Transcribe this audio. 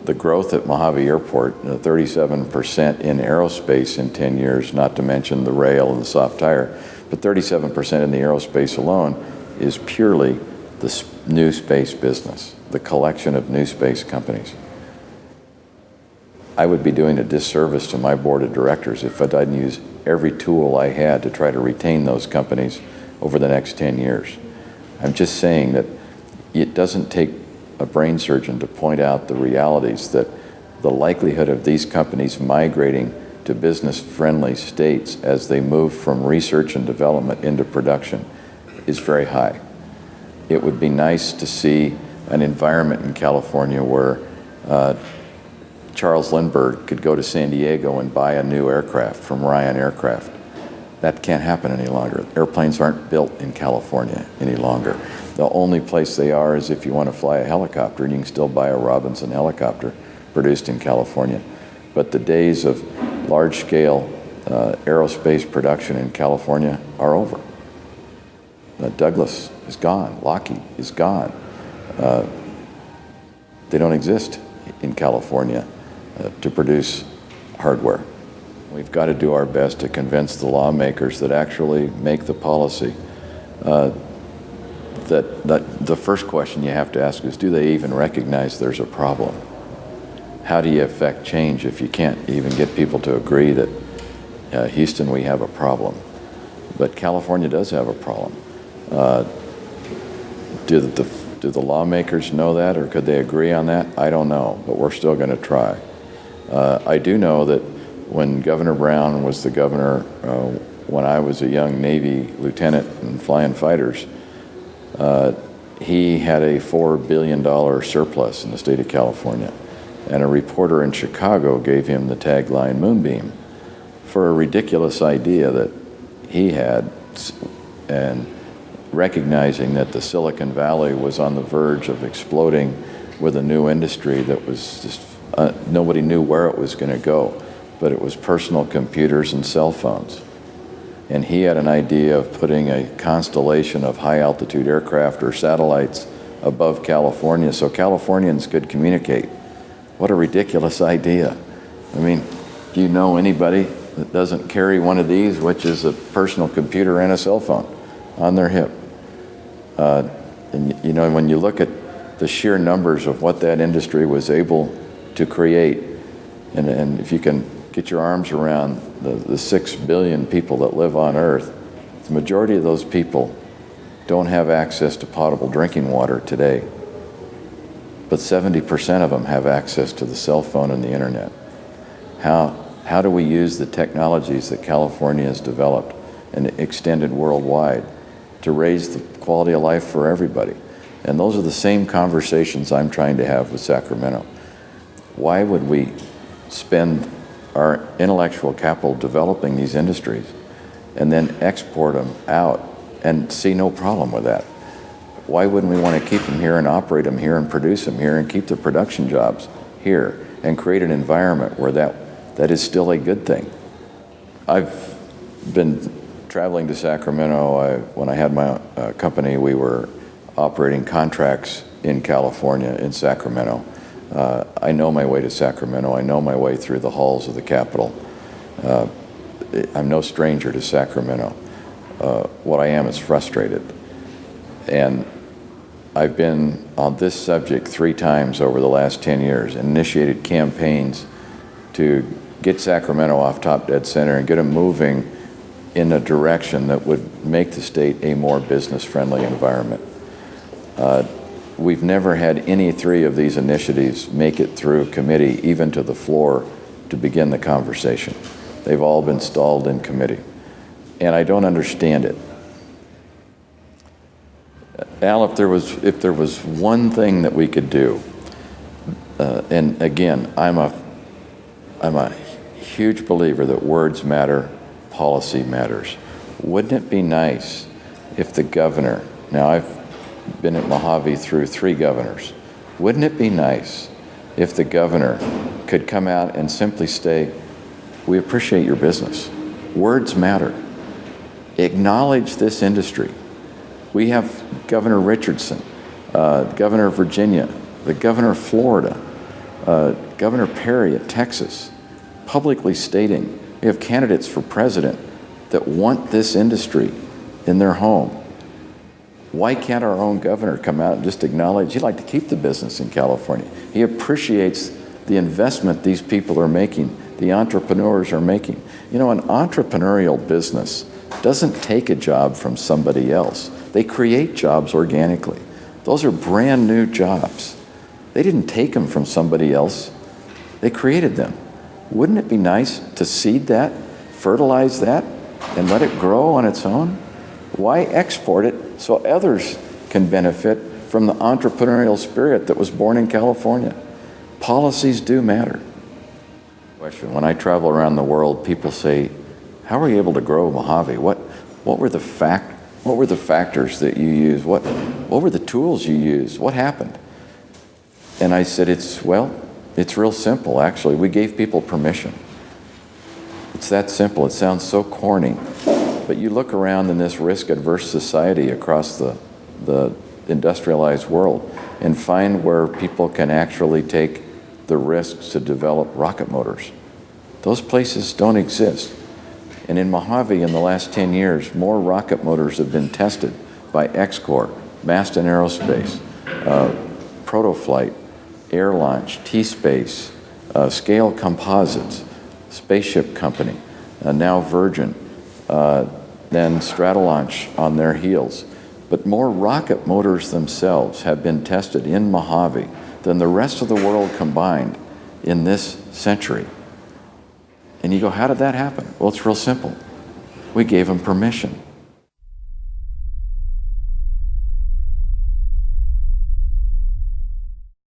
the growth at Mojave Airport, 37% in aerospace in 10 years, not to mention the rail and the soft tire, but 37% in the aerospace alone is purely the new space business, the collection of new space companies. I would be doing a disservice to my board of directors if I didn't use every tool I had to try to retain those companies over the next 10 years. I'm just saying that it doesn't take a brain surgeon to point out the realities that the likelihood of these companies migrating to business-friendly states as they move from research and development into production is very high. It would be nice to see an environment in California where Charles Lindbergh could go to San Diego and buy a new aircraft from Ryan Aircraft. That can't happen any longer. Airplanes aren't built in California any longer. The only place they are is if you want to fly a helicopter, and you can still buy a Robinson helicopter produced in California. But the days of large-scale aerospace production in California are over. Douglas is gone. Lockheed is gone. They don't exist in California to produce hardware. We've got to do our best to convince the lawmakers that actually make the policy that the first question you have to ask is, do they even recognize there's a problem? How do you affect change if you can't even get people to agree that, Houston, we have a problem? But California does have a problem. Do the lawmakers know that, or could they agree on that? I don't know, but we're still going to try. I do know that when Governor Brown was the governor, when I was a young Navy lieutenant and flying fighters, he had a $4 billion surplus in the state of California. And a reporter in Chicago gave him the tagline Moonbeam for a ridiculous idea that he had, and recognizing that the Silicon Valley was on the verge of exploding with a new industry that was just, nobody knew where it was going to go, but it was personal computers and cell phones. And he had an idea of putting a constellation of high-altitude aircraft or satellites above California so Californians could communicate. What a ridiculous idea. I mean, do you know anybody that doesn't carry one of these, which is a personal computer and a cell phone on their hip? And you know, when you look at the sheer numbers of what that industry was able to create, and if you can get your arms around the 6 billion people that live on Earth, the majority of those people don't have access to potable drinking water today. But 70% of them have access to the cell phone and the internet. How do we use the technologies that California has developed and extended worldwide to raise the quality of life for everybody? And those are the same conversations I'm trying to have with Sacramento. Why would we spend our intellectual capital developing these industries and then export them out and see no problem with that? Why wouldn't we want to keep them here and operate them here and produce them here and keep the production jobs here and create an environment where that is still a good thing? I've been traveling to Sacramento. When I had my company, we were operating contracts in California, in Sacramento. I know my way to Sacramento. I know my way through the halls of the Capitol. I'm no stranger to Sacramento. What I am is frustrated. And I've been on this subject 3 times over the last 10 years and initiated campaigns to get Sacramento off top dead center and get them moving in a direction that would make the state a more business-friendly environment. We've never had any 3 of these initiatives make it through committee, even to the floor, to begin the conversation. They've all been stalled in committee. And I don't understand it. Al, if there was one thing that we could do, and again, I'm a huge believer that words matter, policy matters. Wouldn't it be nice if the governor, now I've been at Mojave through 3 governors, wouldn't it be nice if the governor could come out and simply say, we appreciate your business. Words matter. Acknowledge this industry. We have Governor Richardson, the governor of Virginia, the governor of Florida, Governor Perry of Texas publicly stating we have candidates for president that want this industry in their home. Why can't our own governor come out and just acknowledge he'd like to keep the business in California? He appreciates the investment these people are making, the entrepreneurs are making. You know, an entrepreneurial business doesn't take a job from somebody else. They create jobs organically. Those are brand new jobs. They didn't take them from somebody else. They created them. Wouldn't it be nice to seed that, fertilize that, and let it grow on its own? Why export it so others can benefit from the entrepreneurial spirit that was born in California? Policies do matter. When I travel around the world, people say, how were you able to grow Mojave? What were the factors that you used? What were the tools you used? What happened? And I said, it's real simple, actually. We gave people permission. It's that simple. It sounds so corny. But you look around in this risk-averse society across the industrialized world and find where people can actually take the risks to develop rocket motors. Those places don't exist. And in Mojave, in the last 10 years, more rocket motors have been tested by X-Corp, Maston Aerospace, Protoflight, Air Launch, T-Space, Scale Composites, Spaceship Company, now Virgin, then Stratolaunch on their heels. But more rocket motors themselves have been tested in Mojave than the rest of the world combined in this century. And you go, how did that happen? Well, it's real simple. We gave them permission.